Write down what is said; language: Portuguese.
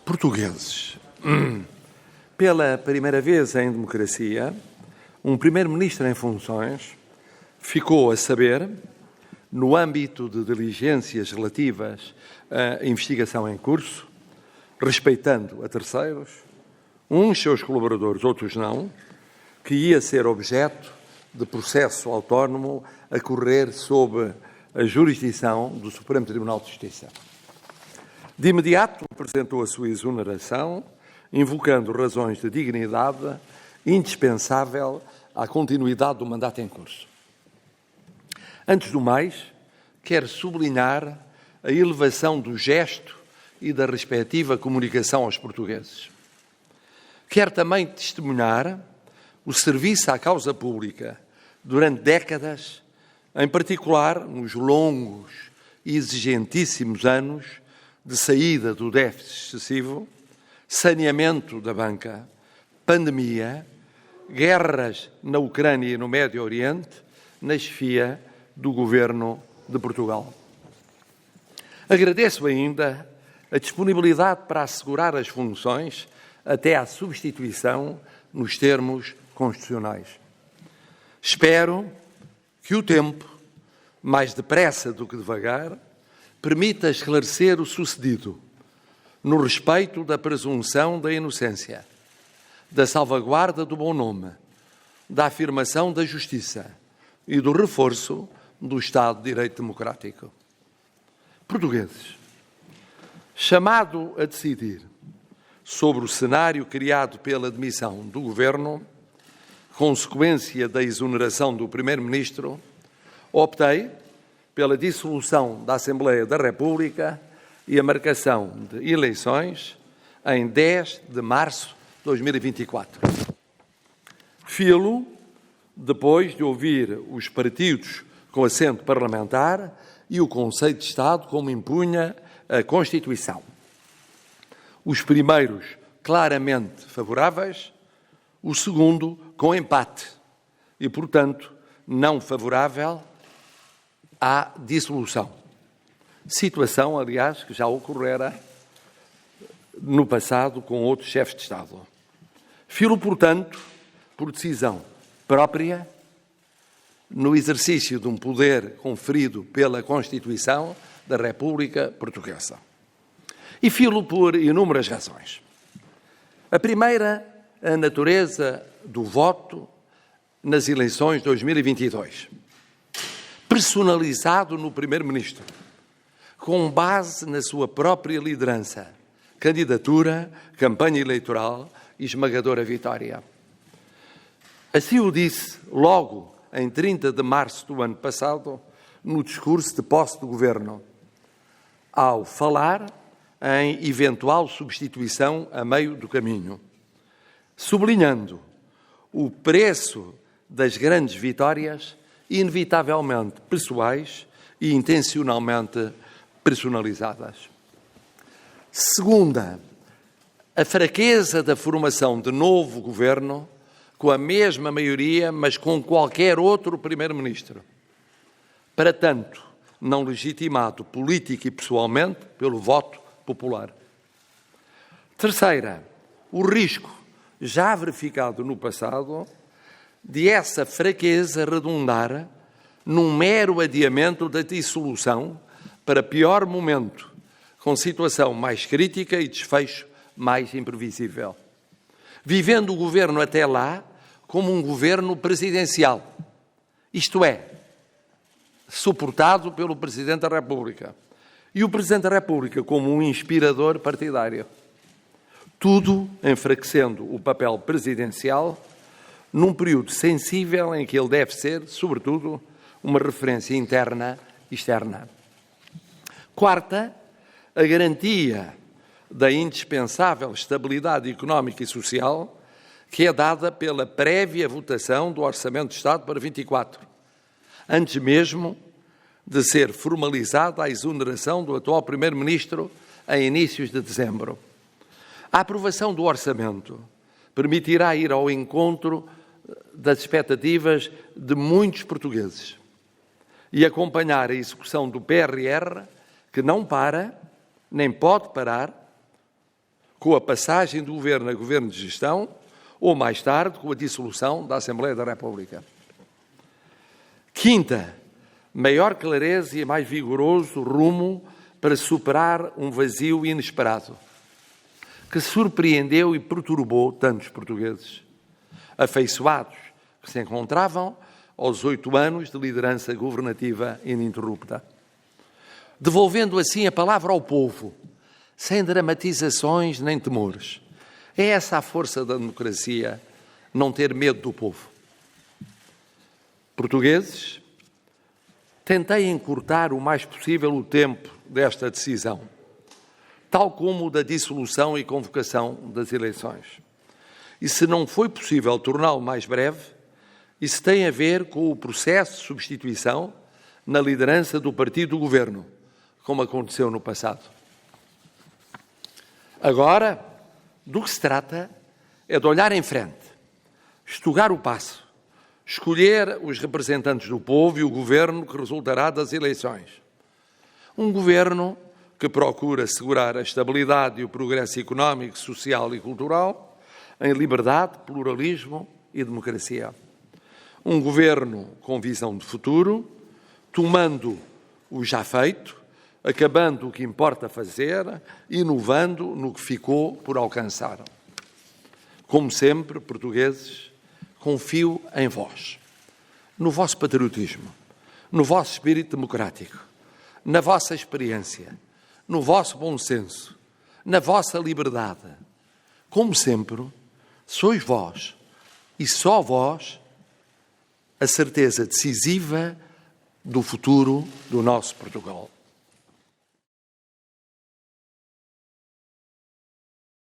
Portugueses. Pela primeira vez em democracia, um primeiro-ministro em funções ficou a saber, no âmbito de diligências relativas à investigação em curso, respeitando a terceiros, uns seus colaboradores, outros não, que ia ser objeto de processo autónomo a correr sob a jurisdição do Supremo Tribunal de Justiça. De imediato apresentou a sua exoneração, invocando razões de dignidade indispensável à continuidade do mandato em curso. Antes do mais, quero sublinhar a elevação do gesto e da respectiva comunicação aos portugueses. Quero também testemunhar o serviço à causa pública durante décadas, em particular nos longos e exigentíssimos anos de saída do déficit excessivo, saneamento da banca, pandemia, guerras na Ucrânia e no Médio Oriente, na chefia do Governo de Portugal. Agradeço ainda a disponibilidade para assegurar as funções até à substituição nos termos constitucionais. Espero que o tempo, mais depressa do que devagar, permita esclarecer o sucedido, no respeito da presunção da inocência, da salvaguarda do bom nome, da afirmação da justiça e do reforço do Estado de Direito Democrático. Portugueses, chamado a decidir sobre o cenário criado pela demissão do Governo, consequência da exoneração do Primeiro-Ministro, optei pela dissolução da Assembleia da República e a marcação de eleições em 10 de março de 2024. Filo, depois de ouvir os partidos com assento parlamentar e o Conselho de Estado, como impunha a Constituição. Os primeiros claramente favoráveis, o segundo com empate e, portanto, não favorável à dissolução. Situação, aliás, que já ocorrera no passado com outros chefes de Estado. Filo, portanto, por decisão própria, no exercício de um poder conferido pela Constituição da República Portuguesa. E filo por inúmeras razões. A primeira, a natureza do voto nas eleições de 2022. Personalizado no Primeiro-Ministro, com base na sua própria liderança, candidatura, campanha eleitoral e esmagadora vitória. Assim o disse logo em 30 de março do ano passado, no discurso de posse do Governo, ao falar em eventual substituição a meio do caminho, sublinhando o preço das grandes vitórias inevitavelmente pessoais e intencionalmente personalizadas. Segunda, a fraqueza da formação de novo governo com a mesma maioria, mas com qualquer outro primeiro-ministro. Para tanto, não legitimado política e pessoalmente pelo voto popular. Terceira, o risco, já verificado no passado, de essa fraqueza redundar num mero adiamento da dissolução para pior momento, com situação mais crítica e desfecho mais imprevisível. Vivendo o governo até lá como um governo presidencial, isto é, suportado pelo Presidente da República, e o Presidente da República como um inspirador partidário. Tudo enfraquecendo o papel presidencial num período sensível em que ele deve ser, sobretudo, uma referência interna e externa. Quarta, a garantia da indispensável estabilidade económica e social que é dada pela prévia votação do Orçamento de Estado para 24, antes mesmo de ser formalizada a exoneração do atual Primeiro-Ministro em inícios de dezembro. A aprovação do Orçamento permitirá ir ao encontro das expectativas de muitos portugueses e acompanhar a execução do PRR, que não para, nem pode parar, com a passagem do governo a governo de gestão ou, mais tarde, com a dissolução da Assembleia da República. Quinta, maior clareza e mais vigoroso rumo para superar um vazio inesperado, que surpreendeu e perturbou tantos portugueses, afeiçoados, que se encontravam aos 8 anos de liderança governativa ininterrupta. Devolvendo assim a palavra ao povo, sem dramatizações nem temores. É essa a força da democracia, não ter medo do povo. Portugueses, tentei encurtar o mais possível o tempo desta decisão, tal como o da dissolução e convocação das eleições. E se não foi possível torná-lo mais breve, isso tem a ver com o processo de substituição na liderança do partido do governo, como aconteceu no passado. Agora, do que se trata é de olhar em frente, estugar o passo, escolher os representantes do povo e o governo que resultará das eleições. Um governo que procura assegurar a estabilidade e o progresso económico, social e cultural em liberdade, pluralismo e democracia. Um governo com visão de futuro, tomando o já feito, acabando o que importa fazer, inovando no que ficou por alcançar. Como sempre, portugueses, confio em vós, no vosso patriotismo, no vosso espírito democrático, na vossa experiência, no vosso bom senso, na vossa liberdade. Como sempre, sois vós, e só vós, a certeza decisiva do futuro do nosso Portugal.